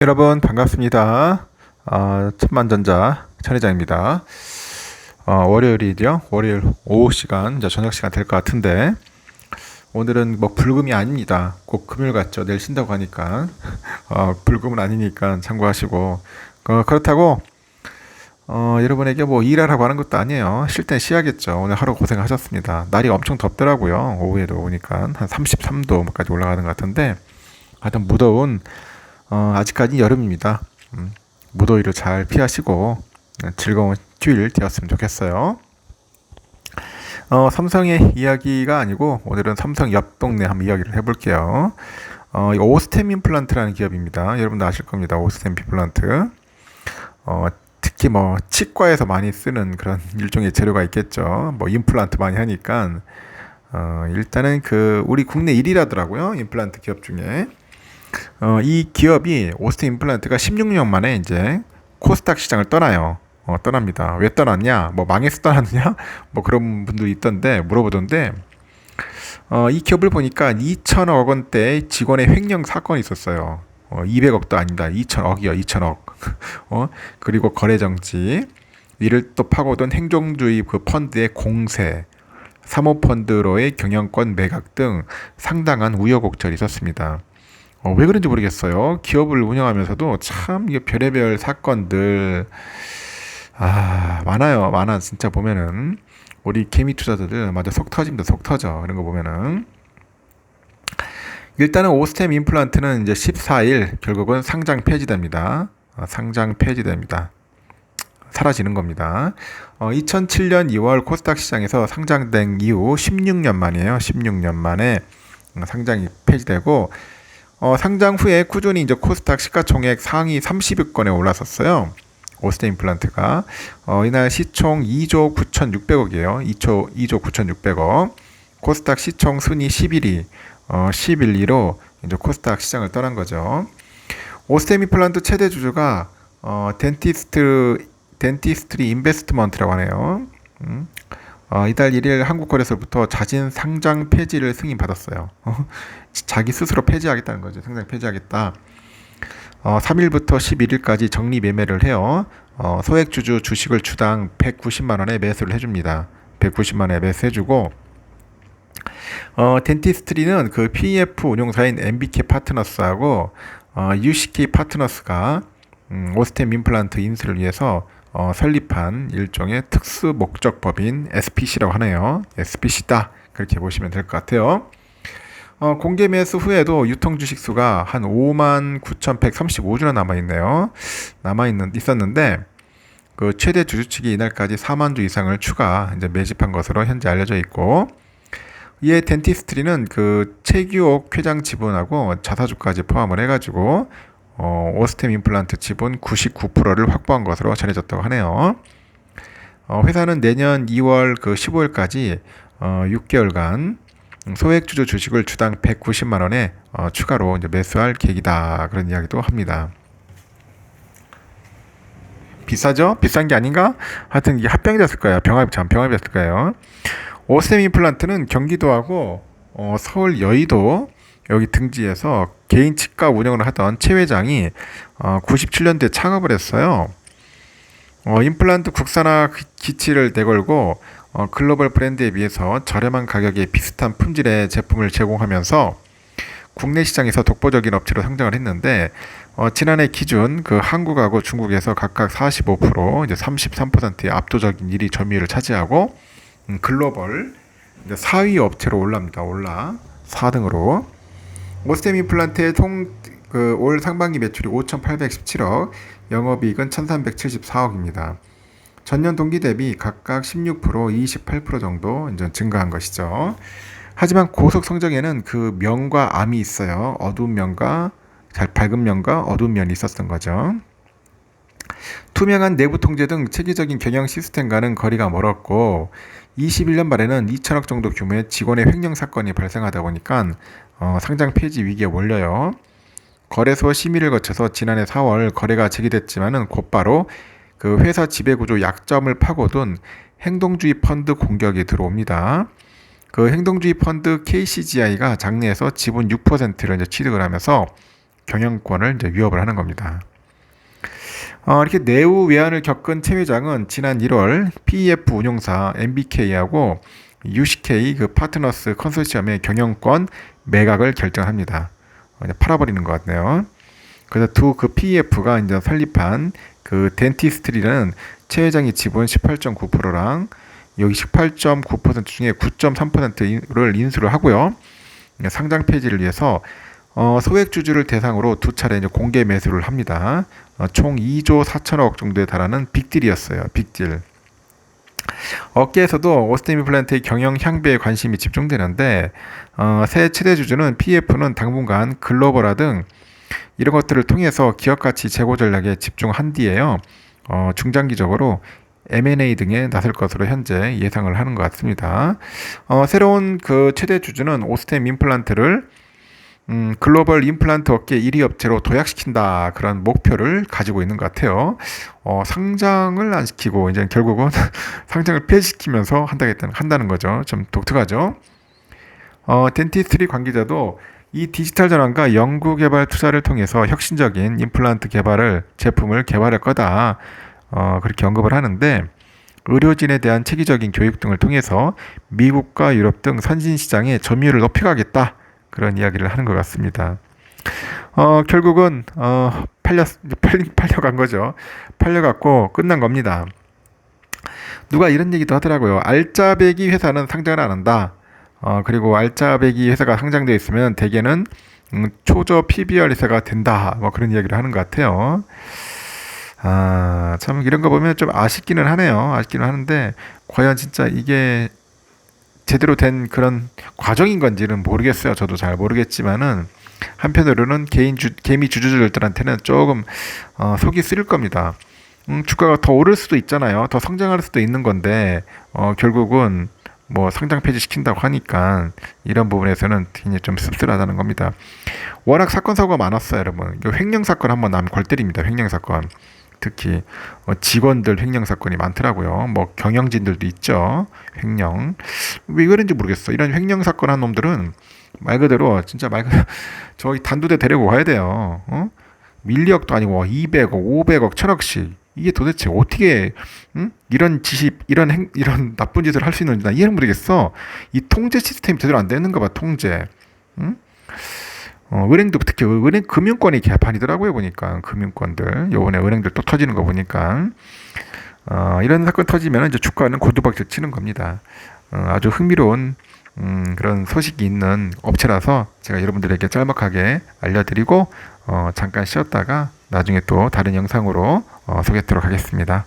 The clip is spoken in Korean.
여러분 반갑습니다. 천만전자 천회장입니다. 월요일이죠. 월요일 오후 시간, 이제 저녁 시간 될 것 같은데 오늘은 뭐 불금이 아닙니다. 꼭 금요일 같죠. 내일 쉰다고 하니까 불금은 아니니까 참고하시고 그렇다고 여러분에게 뭐 일하라고 하는 것도 아니에요. 쉴 땐 쉬어야겠죠. 오늘 하루 고생하셨습니다. 날이 엄청 덥더라고요. 오후에도 오니까 한 33도까지 올라가는 것 같은데 하여튼 무더운 아직까지 여름입니다. 무더위를 잘 피하시고 즐거운 휴일 되었으면 좋겠어요. 삼성의 이야기가 아니고 오늘은 삼성 옆 동네 한번 이야기를 해볼게요. 이 오스템 임플란트라는 기업입니다. 여러분도 아실 겁니다. 오스템 임플란트. 특히 뭐 치과에서 많이 쓰는 그런 일종의 재료가 있겠죠. 뭐 임플란트 많이 하니까 일단은 그 우리 국내 1위라더라고요. 임플란트 기업 중에. 이 기업이 오스템 임플란트가 16년 만에 이제 코스닥 시장을 떠나요. 떠납니다. 왜 떠났냐? 뭐 망해서 떠났냐? 뭐 그런 분들이 있던데 물어보던데 이 기업을 보니까 2천억 원대 직원의 횡령 사건이 있었어요. 200억도 아니다. 2천억이요. 2천억. 그리고 거래 정지, 이를 또 파고든 행정주의 그 펀드의 공세, 사모펀드로의 경영권 매각 등 상당한 우여곡절이 있었습니다. 왜 그런지 모르겠어요. 기업을 운영하면서도 참 이게 별의별 사건들 많아요. 많아. 진짜 보면은 우리 개미 투자자들 맞아 속 터집니다. 속 터져. 이런 거 보면은 일단은 오스템 임플란트는 이제 14일 결국은 상장 폐지됩니다. 상장 폐지됩니다. 사라지는 겁니다. 2007년 2월 코스닥 시장에서 상장된 이후 16년 만이에요. 16년 만에 상장이 폐지되고 상장 후에 꾸준히 이제 코스닥 시가총액 상위 30위권에 올랐었어요. 오스템 임플란트가 이날 시총 2조 9,600억이에요. 2조 9,600억. 코스닥 시총 순위 11위, 11위로 이제 코스닥 시장을 떠난 거죠. 오스템 임플란트 최대 주주가 덴티스트리 인베스트먼트라고 하네요. 이달 1일 한국거래소로부터 자진 상장 폐지를 승인받았어요. 자기 스스로 폐지하겠다는 거죠. 상장 폐지하겠다. 3일부터 11일까지 정리 매매를 해요. 소액주주 주식을 주당 190만 원에 매수를 해줍니다. 190만 원에 매수해주고 덴티스트리는 그 PF 운용사인 MBK 파트너스하고 UCK 파트너스가 오스템 임플란트 인수를 위해서 설립한 일종의 특수 목적 법인 SPC라고 하네요. SPC다. 그렇게 보시면 될 것 같아요. 공개 매수 후에도 유통 주식 수가 한 59,135주나 있었는데 그 최대 주주 측이 이날까지 4만 주 이상을 추가 이제 매집한 것으로 현재 알려져 있고, 이에 덴티스트리는 그 최규옥 회장 지분하고 자사주까지 포함을 해가지고 오스템 임플란트 지분 99%를 확보한 것으로 전해졌다고 하네요. 회사는 내년 2월 그 15일까지 6개월간 소액주주 주식을 주당 190만 원에 추가로 이제 매수할 계획이다. 그런 이야기도 합니다. 비싸죠? 비싼 게 아닌가? 하여튼 이게 합병이 됐을 거예요. 병합이 됐을 거예요. 오스템 임플란트는 경기도하고 서울 여의도 여기 등지에서 개인 치과 운영을 하던 최 회장이 97년도에 창업을 했어요. 임플란트 국산화 기치를 내걸고 글로벌 브랜드에 비해서 저렴한 가격에 비슷한 품질의 제품을 제공하면서 국내 시장에서 독보적인 업체로 성장을 했는데 지난해 기준 그 한국하고 중국에서 각각 45%, 이제 33%의 압도적인 1위 점유율을 차지하고 글로벌 4위 업체로 올라갑니다. 4등으로. 오스템 임플란트의 올 상반기 매출이 5,817억, 영업이익은 1,374억입니다. 전년 동기 대비 각각 16%, 28% 정도 이제 증가한 것이죠. 하지만 고속 성장에는 그 면과 암이 있어요. 어두운 면과 밝은 면과 어두운 면이 있었던 거죠. 투명한 내부 통제 등 체계적인 경영 시스템과는 거리가 멀었고 21년 말에는 2천억 정도 규모의 직원의 횡령 사건이 발생하다 보니까 상장 폐지 위기에 몰려요. 거래소 심의를 거쳐서 지난해 4월 거래가 제기됐지만은 곧바로 그 회사 지배구조 약점을 파고든 행동주의 펀드 공격이 들어옵니다. 그 행동주의 펀드 KCGI가 장내에서 지분 6%를 이제 취득을 하면서 경영권을 이제 위협을 하는 겁니다. 이렇게 내부 외환을 겪은 최 회장은 지난 1월 PEF 운용사 MBK하고 UCK 그 파트너스 컨소시엄의 경영권 매각을 결정합니다. 이제 팔아버리는 것 같네요. 그래서 두 그 PEF가 이제 설립한 그 덴티스트리는 최 회장의 지분 18.9%랑 여기 18.9% 중에 9.3%를 인수를 하고요. 상장 폐지를 위해서 소액주주를 대상으로 두 차례 이제 공개 매수를 합니다. 총 2조 4천억 정도에 달하는 빅딜이었어요. 빅딜. 업계에서도 오스템 임플란트의 경영 향배에 관심이 집중되는데 새 최대 주주는 PF는 당분간 글로벌화 등 이런 것들을 통해서 기업 가치 제고 전략에 집중한 뒤에요. 중장기적으로 M&A 등에 나설 것으로 현재 예상을 하는 것 같습니다. 새로운 그 최대 주주는 오스템 임플란트를 글로벌 임플란트 업계 1위 업체로 도약시킨다 그런 목표를 가지고 있는 것 같아요. 상장을 안 시키고 이제 결국은 상장을 폐지시키면서 한다는 거죠. 좀 독특하죠. 덴티스트리 관계자도 이 디지털 전환과 연구개발 투자를 통해서 혁신적인 임플란트 제품을 개발할 거다. 그렇게 언급을 하는데 의료진에 대한 체계적인 교육 등을 통해서 미국과 유럽 등 선진 시장의 점유율을 높여가겠다. 그런 이야기를 하는 것 같습니다. 결국은 팔려간 거죠. 팔려갖고 끝난 겁니다. 누가 이런 얘기도 하더라고요. 알짜배기 회사는 상장을 안 한다. 그리고 알짜배기 회사가 상장되어 있으면 대개는 초저 PBR 회사가 된다. 뭐 그런 이야기를 하는 것 같아요. 참 이런 거 보면 좀 아쉽기는 하네요. 아쉽기는 하는데 과연 진짜 이게 제대로 된 그런 과정인 건지는 모르겠어요. 저도 잘 모르겠지만은 한편으로는 개미 주주들한테는 조금 속이 쓰릴 겁니다. 주가가 더 오를 수도 있잖아요. 더 성장할 수도 있는 건데 결국은 뭐 상장 폐지 시킨다고 하니까 이런 부분에서는 굉장히 좀 씁쓸하다는 겁니다. 워낙 사건 사고가 많았어요, 여러분. 횡령 사건 한번 나면 골 때립니다. 횡령 사건. 특히 직원들 횡령 사건이 많더라고요. 뭐 경영진들도 있죠. 횡령. 왜 그런지 모르겠어. 이런 횡령 사건 한 놈들은 말 그대로 진짜 저희 단두대 데리고 가야 돼요. 밀리억도 아니고 200억, 500억, 1000억씩. 이게 도대체 어떻게 이런 이런 나쁜 짓을 할 수 있는지 나 이해를 모르겠어. 이 통제 시스템이 제대로 안 되는가 봐. 통제. 은행도 특히 금융권이 개판이더라고요. 보니까 금융권들 요번에 은행들 또 터지는 거 보니까 이런 사건 터지면 이제 주가는 고두박질 치는 겁니다. 아주 흥미로운 그런 소식이 있는 업체라서 제가 여러분들에게 짤막하게 알려드리고 잠깐 쉬었다가 나중에 또 다른 영상으로 소개하도록 하겠습니다.